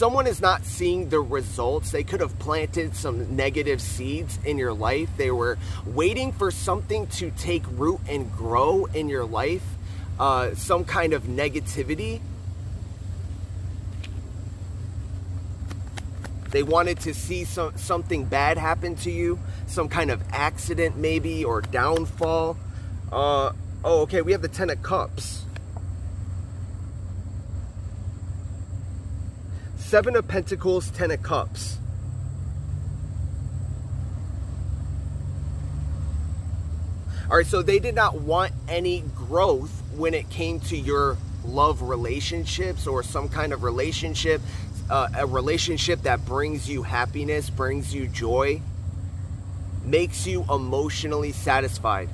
someone is not seeing the results, they could have planted some negative seeds in your life. They were waiting for something to take root and grow in your life, some kind of negativity. They wanted to see something bad happen to you, some kind of accident maybe, or downfall. Oh, okay, we have the Ten of Cups. Seven of Pentacles, Ten of Cups. All right, so they did not want any growth when it came to your love relationships or some kind of relationship. A relationship that brings you happiness, brings you joy, makes you emotionally satisfied.